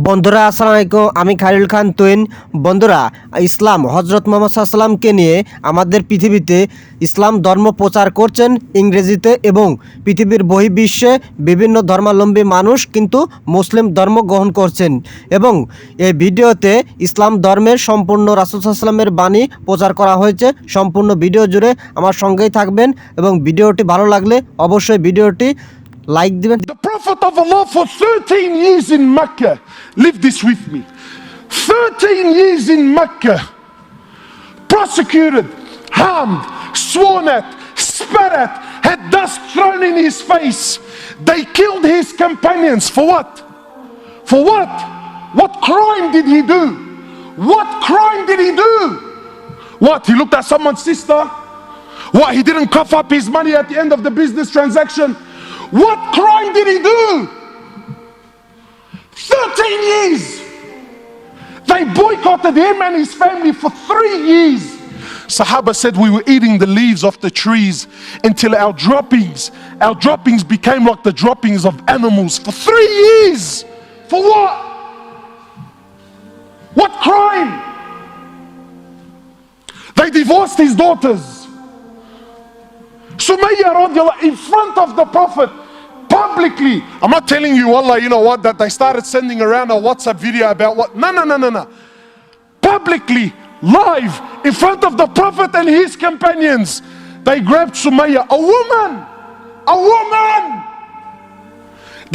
বন্ধুরা আসসালামু আলাইকুম, আমি খালিল খান তুইন। বন্ধুরা, ইসলাম হযরত মুহাম্মদ সাল্লাল্লাহু নিয়ে আমাদের পৃথিবীতে ইসলাম ধর্ম প্রচার করছেন ইংরেজিতে, এবং পৃথিবীর বহির্বিশ্বে বিভিন্ন ধর্মাবলম্বী মানুষ কিন্তু মুসলিম ধর্ম গ্রহণ করছেন। এবং এই ভিডিওতে ইসলাম ধর্মের সম্পূর্ণ রাসূল সাল্লাল্লাহু বাণী প্রচার করা হয়েছে। সম্পূর্ণ ভিডিও জুড়ে আমার সঙ্গেই থাকবেন এবং ভিডিওটি ভালো লাগলে অবশ্যই ভিডিওটি লাইক দিবেন। The Prophet of Allah for 13 years in Mecca, live this with me, 13 years in Mecca, prosecuted, harmed, sworn at, spat at, had dust thrown in his face. They killed his companions. For what? For what? What crime did he do? What crime did he do? What? He looked at someone's sister? What? He didn't cough up his money at the end of the business transaction? What crime did he do? 13 years. They boycotted him and his family for 3 years. Sahaba said we were eating the leaves of the trees until our droppings became like the droppings of animals for 3 years. For what? What crime? They divorced his daughters. Sumayya radiallahu in front of the Prophet, publicly. I'm not telling you, wallah, you know what, that they started sending around a WhatsApp video about what. No. Publicly, live, in front of the Prophet and his companions, they grabbed Sumayya, a woman.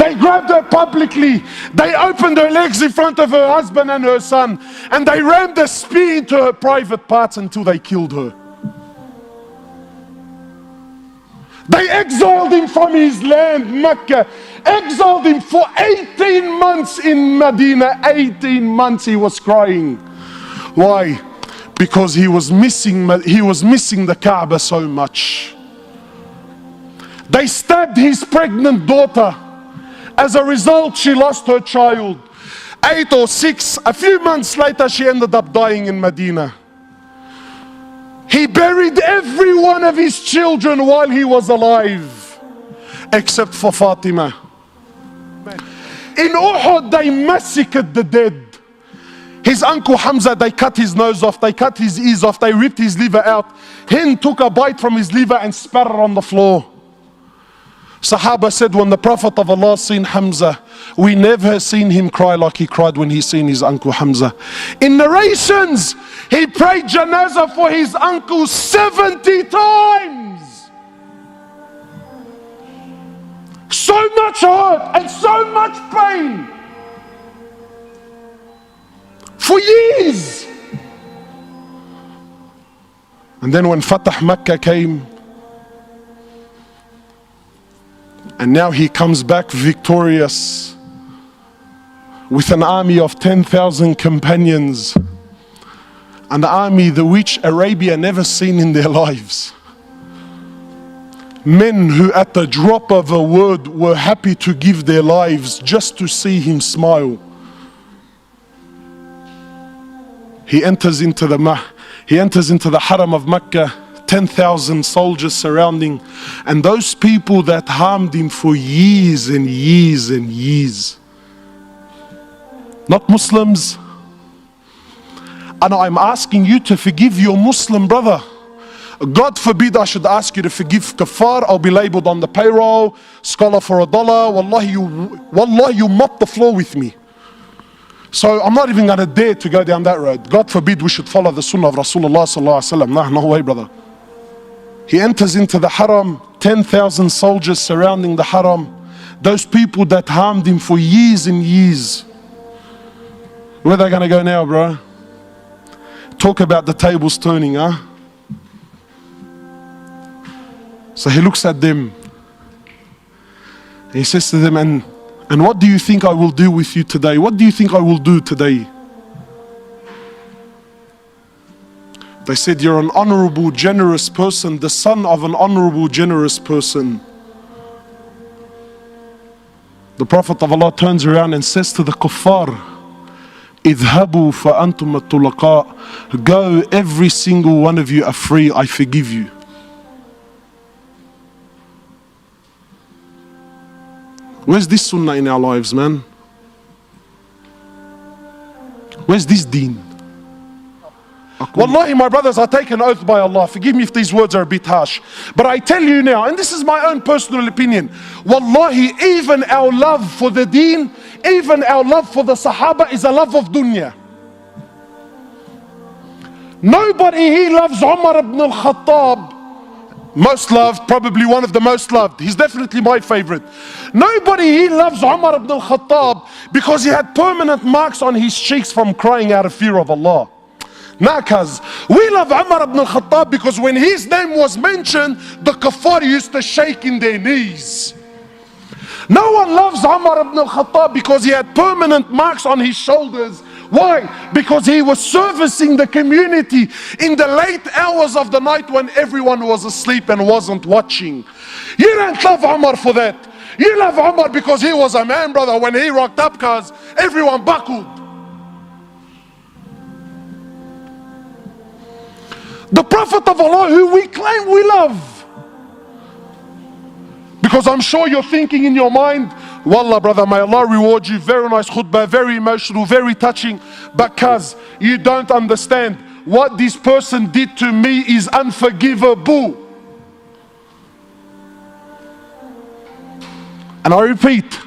They grabbed her publicly. They opened her legs in front of her husband and her son, and they rammed a spear into her private parts until they killed her. They exiled him from his land, Mecca. Exiled him for 18 months in Medina. 18 months he was crying. Why? Because he was missing the Kaaba so much. They stabbed his pregnant daughter. As a result, she lost her child. 8 or 6, a few months later, she ended up dying in Medina. He buried every one of his children while he was alive, except for Fatima. In Uhud, they massacred the dead. His uncle Hamza, they cut his nose off, they cut his ears off, they ripped his liver out. Hind took a bite from his liver and spat it on the floor. Sahaba said when the Prophet of Allah seen Hamza, we never seen him cry like he cried when he seen his uncle Hamza. In narrations, he prayed janazah for his uncle 70 times. So much hurt and so much pain. For years. And then when Fatah Mecca came, and now he comes back victorious with an army of 10,000 companions, an army the which Arabia never seen in their lives. Men who at the drop of a word were happy to give their lives just to see him smile. He enters into the haram of Mecca, 10,000 soldiers surrounding, and those people that harmed him for years and years and years, not Muslims. And I'm asking you to forgive your Muslim brother. God forbid I should ask you to forgive kafar. I'll be labeled on the payroll, scholar for $1. Wallahi, you mop the floor with me. So I'm not even going to dare to go down that road. God forbid we should follow the sunnah of Rasulullah sallallahu alaihi wasallam. No way, brother. He enters into the haram, 10,000 soldiers surrounding the haram. Those people that harmed him for years and years. Where are they going to go now, bro? Talk about the tables turning, huh? So he looks at them. He says to them, and what do you think I will do with you today? What do you think I will do today? They said, you're an honorable, generous person, the son of an honorable, generous person. The Prophet of Allah turns around and says to the kuffar, idhabu fa antum at-tulaqa. Go, every single one of you are free, I forgive you. Where's this sunnah in our lives, man? Where's this deen? Wallahi, my brothers, I take an oath by Allah. Forgive me if these words are a bit harsh. But I tell you now, and this is my own personal opinion, Wallahi, even our love for the deen, even our love for the Sahaba is a love of dunya. Nobody here loves Umar ibn al-Khattab. Most loved, probably one of the most loved. He's definitely my favorite. Nobody here loves Umar ibn al-Khattab because he had permanent marks on his cheeks from crying out of fear of Allah. Nakas. We love Umar ibn al-Khattab because when his name was mentioned, the kuffar used to shake in their knees. No one loves Umar ibn al-Khattab because he had permanent marks on his shoulders. Why? Because he was servicing the community in the late hours of the night when everyone was asleep and wasn't watching. You don't love Umar for that. You love Umar because he was a man, brother. When he rocked up, cause everyone buckled. The Prophet of Allah who we claim we love. Because I'm sure you're thinking in your mind, Wallah brother, may Allah reward you, very nice khutbah, very emotional, very touching, because you don't understand what this person did to me is unforgivable. And I repeat,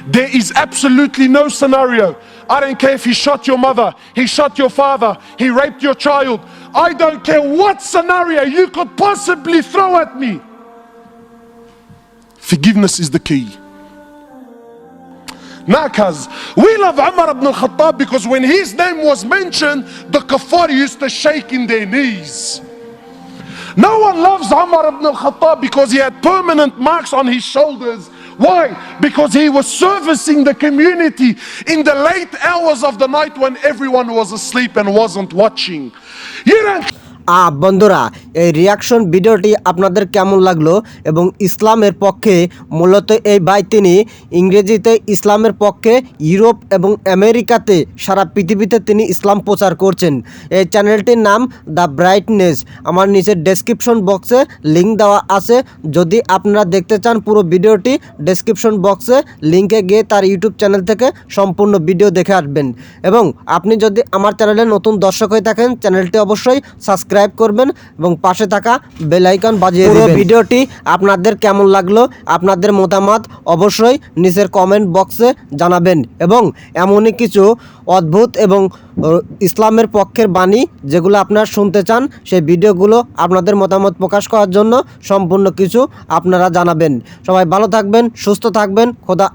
there is absolutely no scenario. I don't care if he shot your mother, he shot your father, he raped your child. I don't care what scenario you could possibly throw at me. Forgiveness is the key. Nakas. We love Umar ibn al-Khattab because when his name was mentioned, the kuffar used to shake in their knees. No one loves Umar ibn al-Khattab because he had permanent marks on his shoulders. Why? Because he was servicing the community in the late hours of the night when everyone was asleep and wasn't watching. You don't বন্ধুরা, এই reaction ভিডিওটি আপনাদের কেমন লাগলো এবং ইসলামের পক্ষে মূলত এই ভাই তিনি ইংরেজিতে ইসলামের পক্ষে ইউরোপ এবং আমেরিকাতে সারা পৃথিবীতে তিনি ইসলাম প্রচার করছেন। এই চ্যানেলটির নাম দ্য ব্রাইটনেস। আমার নিচে ডেসক্রিপশন বক্সে লিঙ্ক দেওয়া আছে। যদি আপনারা দেখতে চান পুরো ভিডিওটি, ডেসক্রিপশন বক্সে লিঙ্কে গিয়ে তার ইউটিউব চ্যানেল থেকে সম্পূর্ণ ভিডিও দেখে আসবেন। এবং আপনি যদি আমার চ্যানেলে নতুন দর্শক হয়ে থাকেন, চ্যানেলটি অবশ্যই সাবস্ক্রাইব করবেন এবং পাশে থাকা বেল আইকন বাজিয়ে দিবেন। পুরো ভিডিওটি আপনাদের কেমন লাগলো, আপনাদের মতামত অবশ্যই নিচের কমেন্ট বক্সে জানাবেন। এবং এমনই কিছু অদ্ভুত এবং ইসলামের পক্ষের বাণী যেগুলো আপনারা শুনতে চান, সেই ভিডিওগুলো আপনাদের মতামত প্রকাশ করার জন্য সম্পূর্ণ কিছু আপনারা জানাবেন। সবাই ভালো থাকবেন, সুস্থ থাকবেন। খোদা